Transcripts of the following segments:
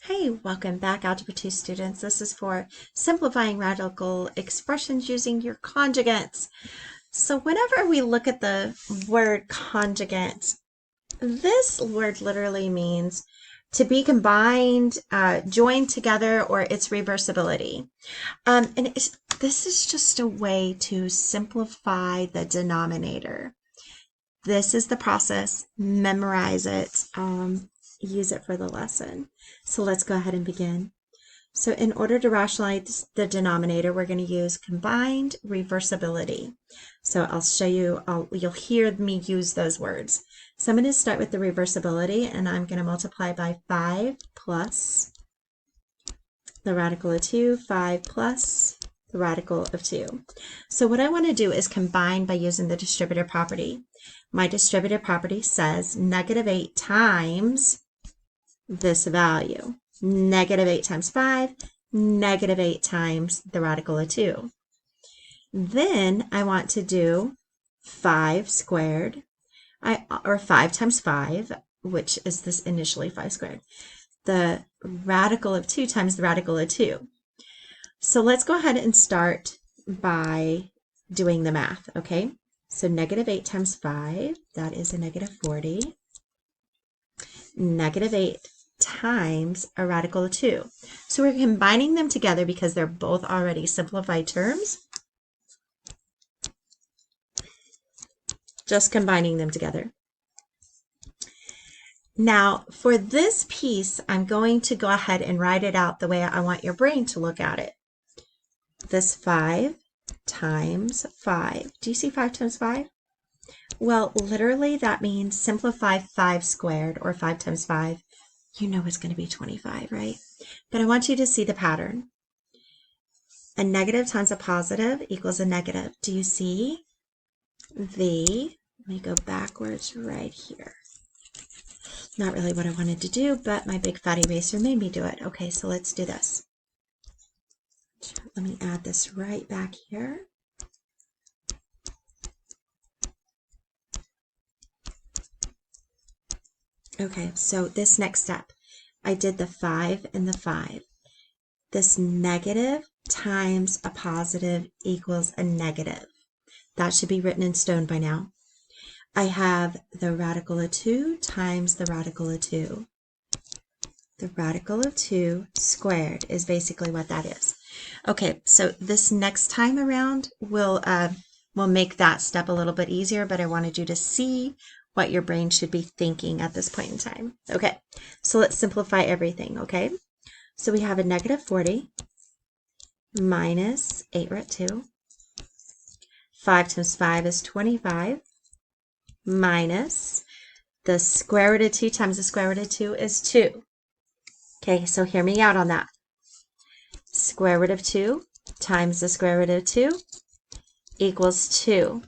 Hey, welcome back, Algebra 2 students. This is for simplifying radical expressions using your conjugates. So whenever we look at the word conjugate, this word literally means to be combined, joined together, or its reversibility. This is just a way to simplify the denominator. This is the process. Memorize it. Use it for the lesson. So let's go ahead and begin. So in order to rationalize the denominator, we're going to use combined reversibility. So I'll show you, you'll hear me use those words. So I'm going to start with the reversibility, and I'm going to multiply by 5 plus the radical of 2, 5 plus the radical of 2. So what I want to do is combine by using the distributive property. My distributive property says negative 8 times this value. Negative 8 times 5, negative 8 times the radical of 2. Then I want to do 5 squared, or 5 times 5, which is this initially 5 squared. The radical of 2 times the radical of 2. So let's go ahead and start by doing the math, okay? So negative 8 times 5, that is a negative 40. Negative 8 times a radical of 2. So we're combining them together because they're both already simplified terms. Just combining them together. Now, for this piece, I'm going to go ahead and write it out the way I want your brain to look at it. This 5 times 5. Do you see 5 times 5? Well, literally that means simplify 5 squared, or 5 times 5. You know it's going to be 25, right? But I want you to see the pattern. A negative times a positive equals a negative. Do you see let me go backwards right here. Not really what I wanted to do, but my big fat eraser made me do it. Okay, so let's do this. Let me add this right back here. Okay, so this next step, I did the 5 and the 5. This negative times a positive equals a negative. That should be written in stone by now. I have the radical of 2 times the radical of 2. The radical of 2 squared is basically what that is. Okay, so this next time around, we'll make that step a little bit easier, but I wanted you to see what your brain should be thinking at this point in time. Okay, so let's simplify everything, okay? So we have a negative 40 minus 8 root 2. 5 times 5 is 25 minus the square root of 2 times the square root of 2 is 2. Okay, so hear me out on that. Square root of 2 times the square root of 2 equals 2.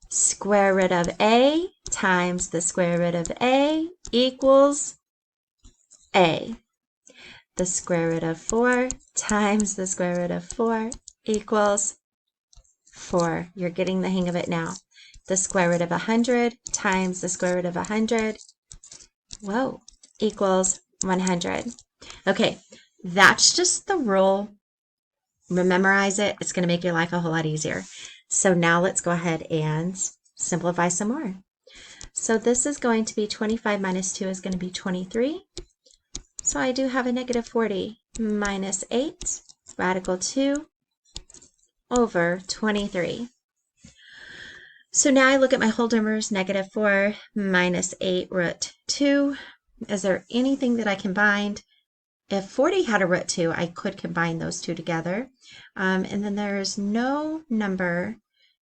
Square root of a times the square root of a equals a. The square root of 4 times the square root of 4 equals 4. You're getting the hang of it now. The square root of 100 times the square root of 100, equals 100. Okay, that's just the rule. Memorize it. It's going to make your life a whole lot easier. So now let's go ahead and simplify some more. So this is going to be 25 minus 2 is going to be 23. So I do have a negative 40 minus 8, radical 2 over 23. So now I look at my whole numbers, negative 4 minus 8 root 2. Is there anything that I combined? If 40 had a root 2, I could combine those two together. And then there's no number,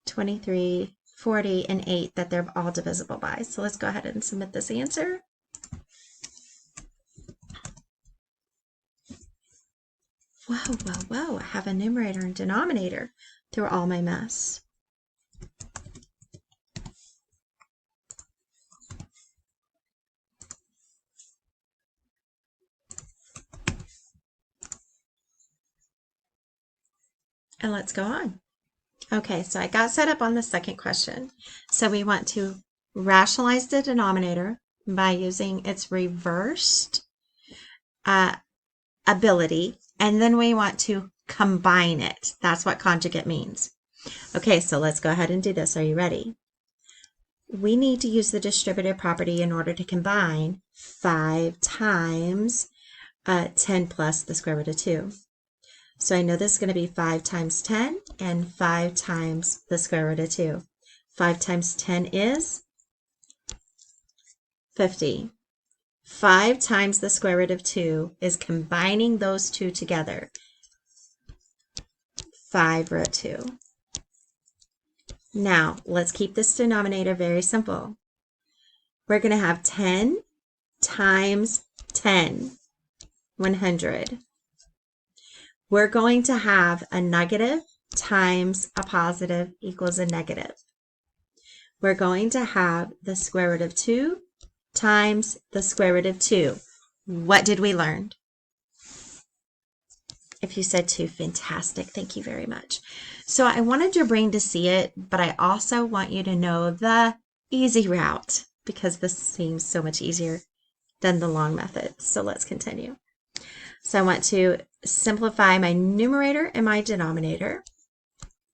23, 40, and 8, that they're all divisible by. So let's go ahead and submit this answer. Whoa, I have a numerator and denominator through all my mess. And let's go on. Okay, so I got set up on the second question. So we want to rationalize the denominator by using its reversed ability, and then we want to combine it. That's what conjugate means. Okay, so let's go ahead and do this. Are you ready? We need to use the distributive property in order to combine 5 times 10 plus the square root of 2. So I know this is going to be 5 times 10 and 5 times the square root of 2. 5 times 10 is 50. 5 times the square root of 2 is combining those two together. 5 root 2. Now, let's keep this denominator very simple. We're going to have 10 times 10, 100. We're going to have a negative times a positive equals a negative. We're going to have the square root of 2 times the square root of 2. What did we learn? If you said 2, fantastic. Thank you very much. So I wanted your brain to see it, but I also want you to know the easy route because this seems so much easier than the long method. So let's continue. So I want to simplify my numerator and my denominator.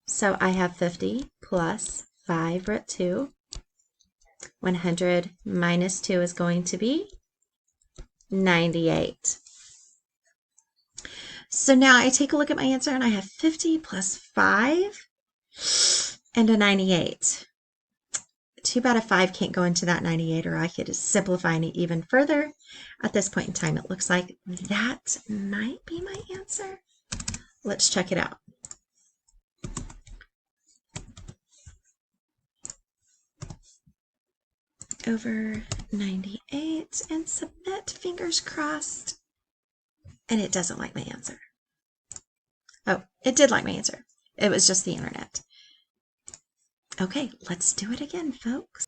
So I have 50 plus 5 root 2. 100 minus 2 is going to be 98. So now I take a look at my answer and I have 50 plus 5 and a 98. Too bad a 5 can't go into that 98, or I could simplify it even further. At this point in time, it looks like that might be my answer. Let's check it out. Over 98 and submit, fingers crossed. And it doesn't like my answer. Oh, it did like my answer. It was just the internet. Okay, let's do it again, folks.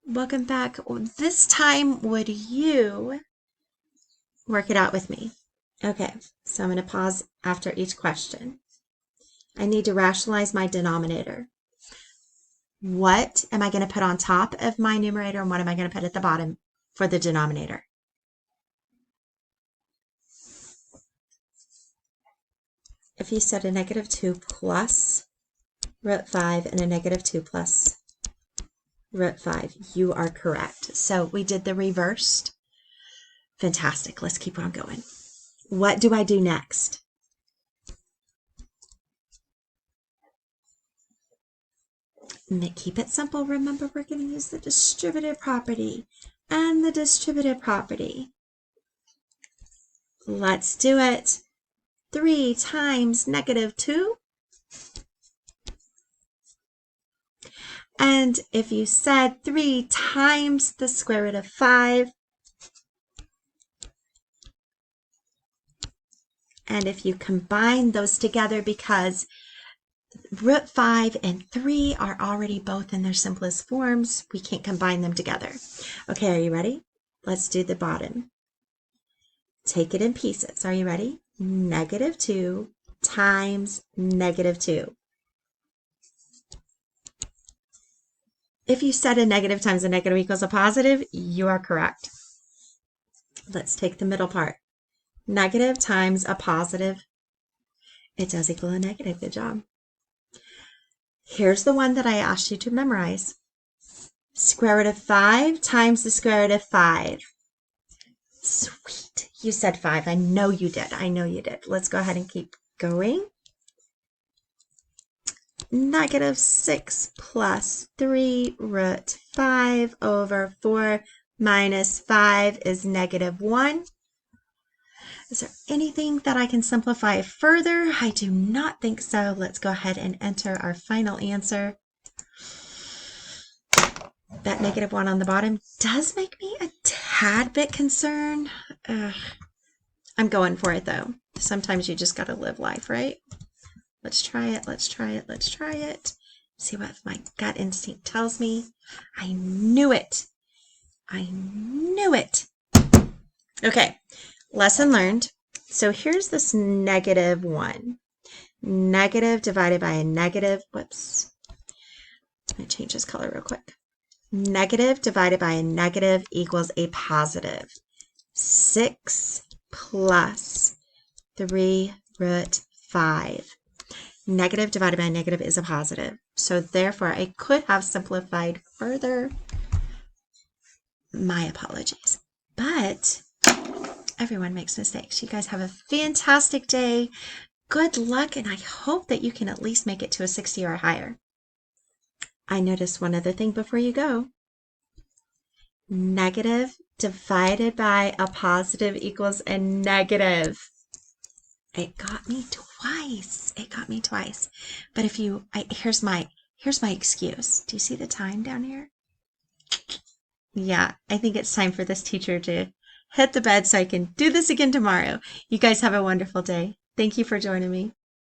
Welcome back. This time, would you work it out with me? Okay, so I'm going to pause after each question. I need to rationalize my denominator. What am I going to put on top of my numerator and what am I going to put at the bottom for the denominator? If you said a negative 2 plus root 5 and a negative 2 plus root 5, you are correct. So we did the reversed. Fantastic. Let's keep on going. What do I do next? Keep it simple. Remember, we're going to use the distributive property and the distributive property. Let's do it. 3 times negative 2. And if you said 3 times the square root of 5, and if you combine those together, because root 5 and 3 are already both in their simplest forms, we can't combine them together. Okay, are you ready? Let's do the bottom. Take it in pieces. Are you ready? Negative 2 times negative 2. If you said a negative times a negative equals a positive, you are correct. Let's take the middle part. Negative times a positive. It does equal a negative. Good job. Here's the one that I asked you to memorize. Square root of 5 times the square root of 5. Sweet. You said 5. I know you did. I know you did. Let's go ahead and keep going. Negative 6 plus 3 root 5 over 4 minus 5 is negative 1. Is there anything that I can simplify further? I do not think so. Let's go ahead and enter our final answer. That negative 1 on the bottom does make me a tad bit concerned. I'm going for it though. Sometimes you just got to live life, right? Let's try it. Let's try it. Let's try it. See what my gut instinct tells me. I knew it. I knew it. Okay. Lesson learned. So here's this negative 1. Negative divided by a negative. Whoops. Let me change this color real quick. Negative divided by a negative equals a positive. 6 plus 3 root 5. Negative divided by negative is a positive. So therefore, I could have simplified further. My apologies. But everyone makes mistakes. You guys have a fantastic day. Good luck, and I hope that you can at least make it to a 60 or higher. I noticed one other thing before you go. Negative divided by a positive equals a negative. It got me twice. It got me twice. But if you, here's my excuse. Do you see the time down here? Yeah, I think it's time for this teacher to hit the bed so I can do this again tomorrow. You guys have a wonderful day. Thank you for joining me.